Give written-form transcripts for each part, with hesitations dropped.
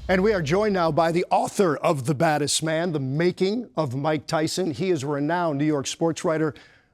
And we are joined now by the author of The Baddest Man, The Making of Mike Tyson. He is a renowned New York sports writer,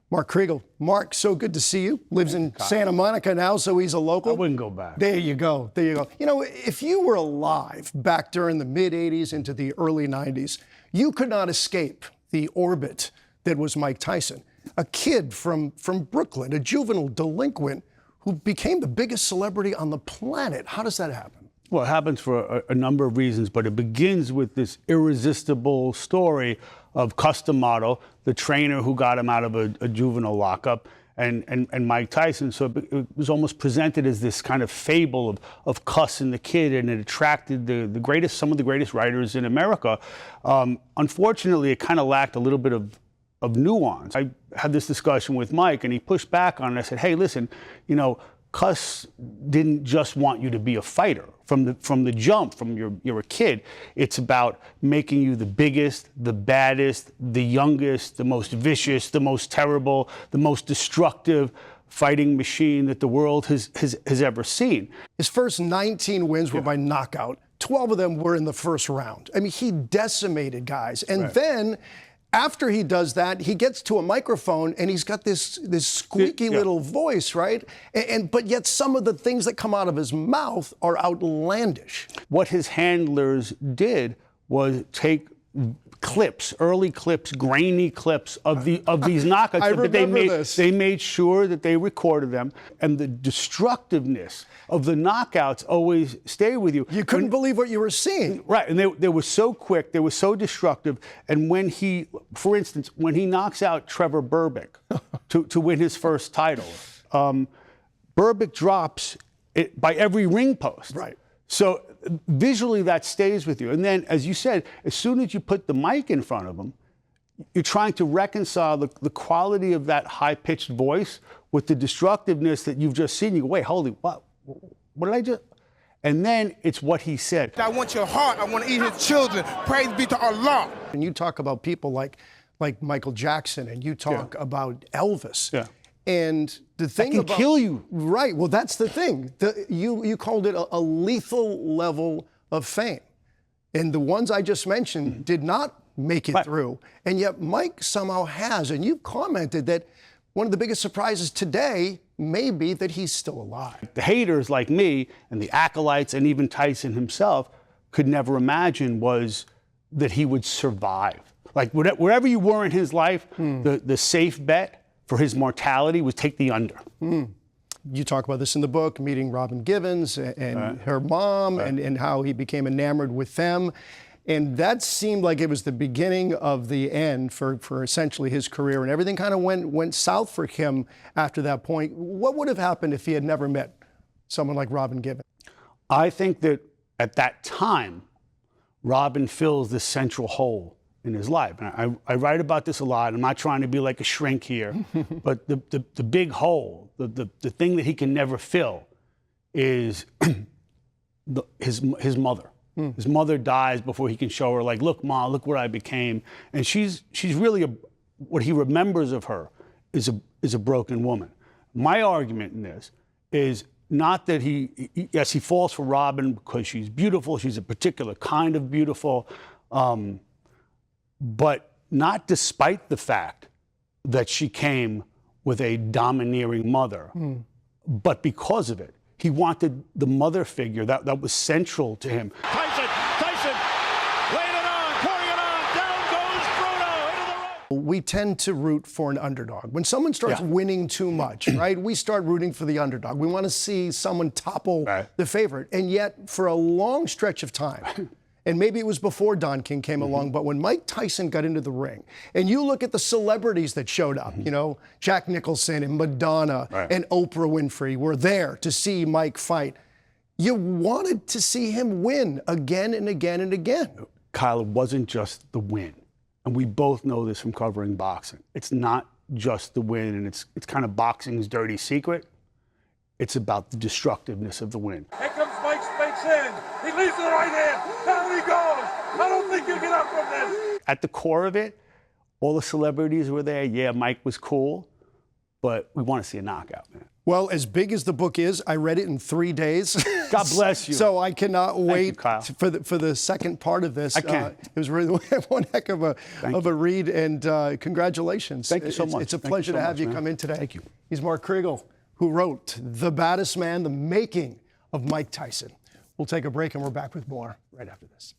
Mark Kriegel. Mark, so good to see you. Lives in Santa Monica now, so he's a local. I wouldn't go back. There you go. There you go. You know, if you were alive back during the mid-'80s into the early '90s, you could not escape the orbit that was Mike Tyson. A kid from Brooklyn, a juvenile delinquent who became the biggest celebrity on the planet. How does that happen? Well, it happens for a number of reasons, but it begins with this irresistible story of Custom Model, the trainer who got him out of a juvenile lockup, and Mike Tyson. So it was almost presented as this kind of fable of Cuss and the Kid, and it attracted some of the greatest writers in America. Unfortunately, it kind of lacked a little bit of nuance. I had this discussion with Mike, and he pushed back on it. I said, hey, listen, you know, Cuss didn't just want you to be a fighter from the jump, you're a kid. It's about making you the biggest, the baddest, the youngest, the most vicious, the most terrible, the most destructive fighting machine that the world has ever seen. His first 19 wins were by knockout. 12 of them were in the first round. I mean, he decimated guys. And then after he does that, he gets to a microphone and he's got this squeaky little voice, right? But yet some of the things that come out of his mouth are outlandish. What his handlers did was take clips, early clips, grainy clips of these knockouts. I remember this. They made sure that they recorded them, and the destructiveness of the knockouts always stayed with you. You couldn't believe what you were seeing. Right, and they were so quick, they were so destructive. And when he, for instance, when he knocks out Trevor Berbick to win his first title, Berbick drops it by every ring post. Right. So visually that stays with you. And then, as you said, as soon as you put the mic in front of him, you're trying to reconcile the quality of that high-pitched voice with the destructiveness that you've just seen. You go, wait, holy, what did I just? And then it's what he said. I want your heart. I want to eat his children. Praise be to Allah. And you talk about people like Michael Jackson, and you talk about Elvis. Yeah. And the thing about kill you. Right. Well, that's the thing. You called it a lethal level of fame. And the ones I just mentioned did not make it through. And yet Mike somehow has. And you commented that one of the biggest surprises today may be that he's still alive. The haters like me and the acolytes and even Tyson himself could never imagine was that he would survive. Like wherever you were in his life, the safe bet for his mortality was take the under. You talk about this in the book, meeting Robin Givens and her mom, and how he became enamored with them. And that seemed like it was the beginning of the end for essentially his career, and everything kind of went south for him after that point. What would have happened if he had never met someone like Robin Givens? I think that at that time, Robin fills this central hole in his life. And I write about this a lot. I'm not trying to be like a shrink here, but the big hole, the thing that he can never fill is his mother. His mother dies before he can show her, like, look, Ma, look what I became. And she's really what he remembers of her is a broken woman. My argument in this is not that yes, he falls for Robin because she's beautiful. She's a particular kind of beautiful. But not despite the fact that she came with a domineering mother, but because of it. He wanted the mother figure that was central to him. Tyson, laying it on, pouring it on, down goes Bruno, into the right. We tend to root for an underdog. When someone starts winning too much, right, we start rooting for the underdog. We want to see someone topple the favorite. And yet, for a long stretch of time, and maybe it was before Don King came along, but when Mike Tyson got into the ring, and you look at the celebrities that showed up, you know, Jack Nicholson and Madonna and Oprah Winfrey were there to see Mike fight. You wanted to see him win again and again and again. Kyle, it wasn't just the win. And we both know this from covering boxing. It's not just the win, and it's kind of boxing's dirty secret. It's about the destructiveness of the win. Here comes Mike Spinks in. He leaves the right hand. Down he goes. I don't think you get up from this. At the core of it, all the celebrities were there. Yeah, Mike was cool, but we want to see a knockout, man. Well, as big as the book is, I read it in 3 days. God bless you. So I cannot wait Kyle. for the second part of this. I can't. It was really one heck of a read, and congratulations. Thank you so much. It's a Thank you pleasure so to have much, you man. come in today. Thank you. He's Mark Kriegel, who wrote The Baddest Man, the making of Mike Tyson. We'll take a break, and we're back with more right after this.